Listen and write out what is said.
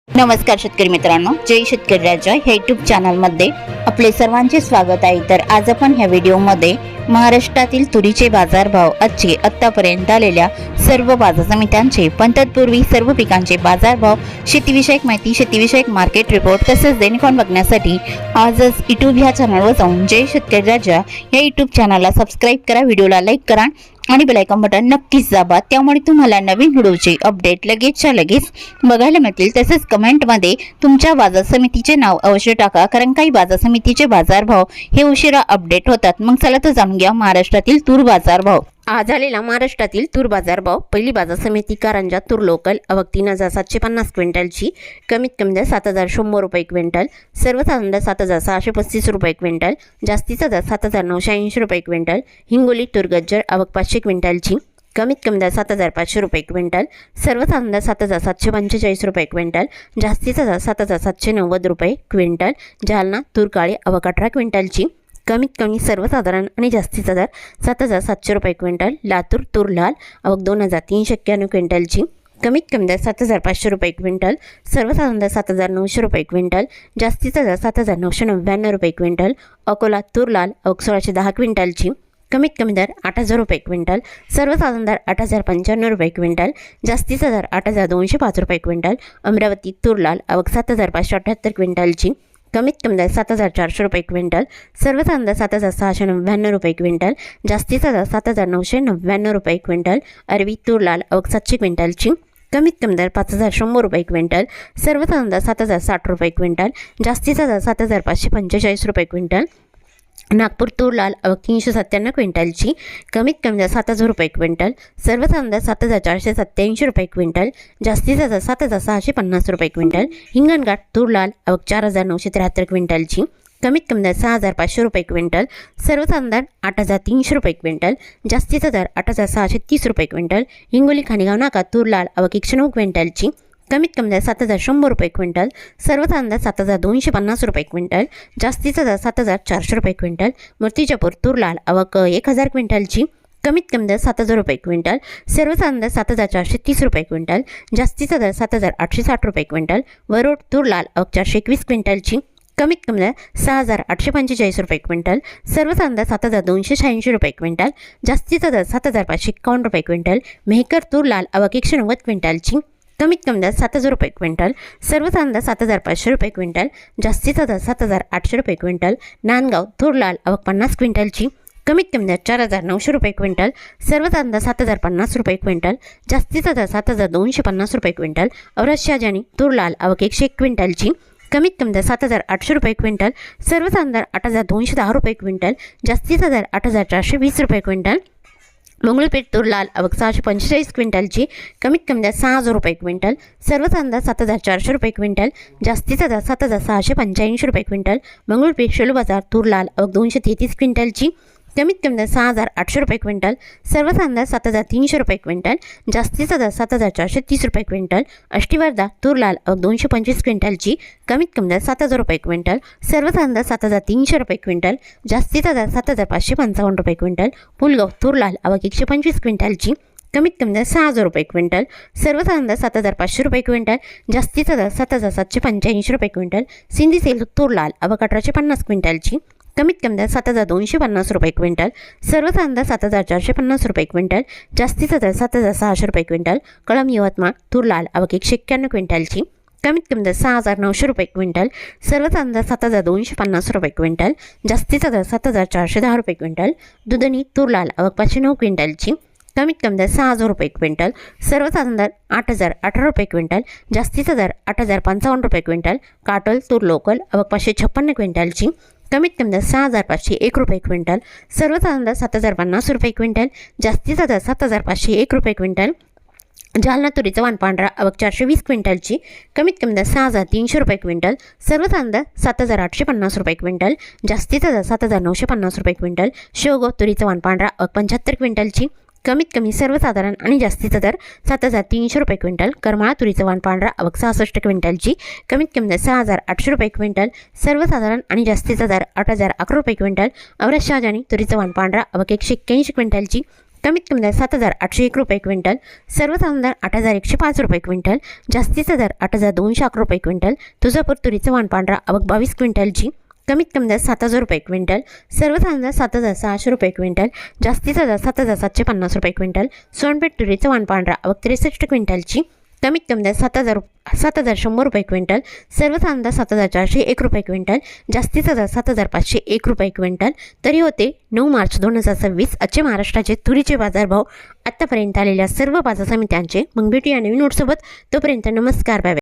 नमस्कार शेतकरी मित्रांनो, जय शेतकरी राजा ह्या यूट्यूब चॅनलमध्ये आपले सर्वांचे स्वागत आहे। तर आज आपण ह्या व्हिडिओमध्ये महाराष्ट्रातील तुरीचे बाजारभाव, आजचे आतापर्यंत आलेल्या सर्व बाजार समित्यांचे, पण तत्पूर्वी सर्व पिकांचे बाजारभाव, शेतीविषयक माहिती, शेतीविषयक मार्केट रिपोर्ट तसेच दैनिक बघण्यासाठी आजच यूट्यूब ह्या चॅनलवर जाऊन जय शेतकरी राजा या यूट्यूब चॅनलला सबस्क्राईब करा, व्हिडिओला लाईक करा आणि बेल आयकॉन बटन नक्कीच दाबा। त्यामुळे तुम्हाला नवीन व्हिडिओचे अपडेट लगेचच्या लगेच बघायला मिळतील। तसेच कमेंटमध्ये तुमच्या बाजार समितीचे नाव अवश्य टाका, कारण काही बाजार समितीचे बाजारभाव हे उशिरा अपडेट होतात। मग चला तर जाणून घ्या महाराष्ट्रातील तूर बाजारभाव। आज आलेला महाराष्ट्रातील तूर बाजारभाव। पहिली बाजार समिती कारंजा तूर लोकल, आवक 3750 क्विंटलची, कमीत कमी दर 7100 रुपये क्विंटल, सर्वसाधारण दर 7635 रुपये क्विंटल, जास्तीचा दर 7980 रुपये क्विंटल। हिंगोली तूर गज्जर, आवक 500 क्विंटलची, कमीत कमी दर 7500 रुपये क्विंटल, सर्वसाधारण दर 7745 रुपये क्विंटल, जास्तीचा दर 7790 रुपये क्विंटल। जालना तूर काळी, आवक 18 क्विंटलची, कमीत कमी सर्वसाधारण आणि जास्तीचा दर 7700 रुपये क्विंटल। लातूर तूर लाल, आवक 2391 क्विंटलची, कमीत कमी दर 7500 रुपये क्विंटल, सर्वसाधारण दर 7900 रुपये क्विंटल, जास्तीचा दर 7999 रुपये क्विंटल। अकोला तूर लाल, आवक 1610 क्विंटलची, कमीत कमी दर 8000 रुपये क्विंटल, सर्वसाधारण दर 8095 रुपये क्विंटल, जास्तीचा दर 8205 रुपये क्विंटल। अमरावती तूर लाल, आवक 7578 क्विंटलची, कमीत कमी दर 7400 रुपये क्विंटल, सर्वसाधारण दर 7699 रुपये क्विंटल, जास्तीचा दर 7999 रुपये क्विंटल। अरवी तूर लाल, आवक 700 क्विंटलची, कमीत कमी दर 5100 रुपये क्विंटल, सर्वसाधारण दर 7060 रुपये क्विंटल, जास्तीचा दर 7545 रुपये क्विंटल। नागपूर तूर लाल, आवक 397 क्विंटलची, कमीत कमी दर 7000 रुपये क्विंटल, सर्वसाधारण दर 7487 रुपये क्विंटल, जास्तीचा दर 7650 रुपये क्विंटल। हिंगणघाट तूर लाल, आवक 4973 क्विंटलची, कमीत कमी दर 6500 रुपये क्विंटल, सर्वसाधारण दर 8300 रुपये क्विंटल, जास्तीचा दर 8630 रुपये क्विंटल। हिंगोली खाणेगाव नाका तूर लाल, आवक 109 क्विंटलची, कमीत कमी दर 7100 रुपये क्विंटल, सर्वसाधारण दर 7250 रुपये क्विंटल, जास्तीचा दर 7400 रुपये क्विंटल। मूर्तिजापूर तूर लाल, आवक 1000 क्विंटलची, कमीत कमी दर 7000 रुपये क्विंटल, सर्वसाधारण दर 7430 रुपये क्विंटल, जास्तीचा दर 7860 रुपये क्विंटल। वरोड तूर लाल, आवक 421 क्विंटलची, कमीत कमी दर 6845 रुपये क्विंटल, सर्वसाधारण दर 7286 रुपये क्विंटल, जास्तीचा दर 7551 रुपये क्विंटल। मेहकर तूर लाल, आवक 190 क्विंटलची, कमीत कमी दर 7000 रुपये क्विंटल, सर्वसाधारण दर 7500 रुपये क्विंटल, जास्तीचा दर 7800 रुपये क्विंटल। नांदगाव तूर लाल, आवक 50 क्विंटलची, कमीत कमी दर 4900 रुपये क्विंटल, सर्वसाधारण दर 7050 रुपये क्विंटल, जास्तीचा दर 7250 रुपये क्विंटल। औरत शाहजहानी तूर लाल, आवक 101 क्विंटलची, कमीत कमी दर 7800 रुपये क्विंटल, सर्वसाधारण दर 8210 रुपये क्विंटल, जास्तीचा दर 8420 रुपये क्विंटल। मंगळपेठ तूर लाल, आवक 645 क्विंटलची, कमीत कमी दर 6000 रुपये क्विंटल, सर्वसाधारण दर 7400 रुपये क्विंटल, जास्तीचा दर 7685 रुपये क्विंटल। मंगळपेठ शेलू बाजार तूर लाल, आवक 233 क्विंटलची, कमीत कमी दर 6800 रुपये क्विंटल, सर्वसाधारण दर 7300 रुपये क्विंटल, जास्तीचा दर 7430 रुपये क्विंटल। अष्टीवर्धा तूर लाल, आवक 225 क्विंटलची, कमीत कमी दर 7000 रुपये क्विंटल, सर्वसाधारण दर 7300 रुपये क्विंटल, जास्तीचा दर 7555 रुपये क्विंटल। पुलगाव तूर लाल, आवक 125 क्विंटलची, कमीत कमी दर 6000 रुपये क्विंटल, सर्वसाधारण दर 7500 रुपये क्विंटल, जास्तीचा दर 7785 रुपये क्विंटल। सिंधी सेलू तूर लाल, आवक 1850 क्विंटलची, कमीत कमी दर 7250 रुपये क्विंटल, सर्वसाधारण दर 7450 रुपये क्विंटल, जास्तीचा दर 7600 रुपये क्विंटल। कळम यवतमाळ तूर लाल, आवक 191 क्विंटलची, कमीत कमी दर 6900 रुपये क्विंटल, सर्वसाधारण दर 7250 रुपये क्विंटल, जास्तीचा दर 7410 रुपये क्विंटल। दुधनी तूर लाल, आवक 509 क्विंटलची, कमीत कमी दर 6000 रुपये क्विंटल, सर्वसाधारण दर 8018 रुपये क्विंटल, जास्तीचा दर 8055 रुपये क्विंटल। काटोल तूर लोकल, आवक 556 क्विंटलची, कमीत कमी दर 6501 रुपये क्विंटल, सर्वसाधारण दर 7050 रुपये क्विंटल, जास्तीचा दर 7501 रुपये क्विंटल। जालना तुरीचा वाण पांढरा, आवक 420 क्विंटलची, कमीत कमी दर 6300 रुपये क्विंटल, सर्वसाधारण दर 7850 रुपये क्विंटल, जास्तीचा दर 7950 रुपये क्विंटल। शेवगाव तुरीचा वाण पांढरा, आवक 75 क्विंटलची, कमीत कमी सर्वसाधारण आणि जास्तीचा दर 7300 रुपये क्विंटल। करमाळा तुरीचा वाण पांढरा, आवक 66 क्विंटलची, कमीत कमी दर 6800 रुपये क्विंटल, सर्वसाधारण आणि जास्तीचा दर 8011 रुपये क्विंटल। औरत शाहजहानी तुरीचा वाण पांढरा, आवक 181 क्विंटलची, कमीत कमी दर 7,801 रुपये क्विंटल, सर्वसाधारण दर 8,105 रुपये क्विंटल, जास्तीचा दर 8,211 रुपये क्विंटल. तुळजापूर तुरीचं वाण पांढरा आवक 22 क्विंटलची, कमीत कमी दर 7,000 रुपये क्विंटल, सर्वसाधारण दर 7,600 रुपये क्विंटल, जास्तीचा दर 7,750 रुपये क्विंटल. सोनपेठ तुरीचं वाण पांढरा आवक 63 क्विंटलची, कमीत कमी दर 7,100 रुपये क्विंटल, सर्वसाधारण दर 7,401 रुपये क्विंटल, जास्तीचा दर 7,501 रुपये क्विंटल. तरी होते 9 मार्च 2026 आजचे महाराष्ट्राचे तुरीचे बाजारभाव. आत्तापर्यंत आलेल्या सर्व बाजार समित्यांचे. मग भेटूया नवीन नोटसोबत. तोपर्यंत नमस्कार, बाय.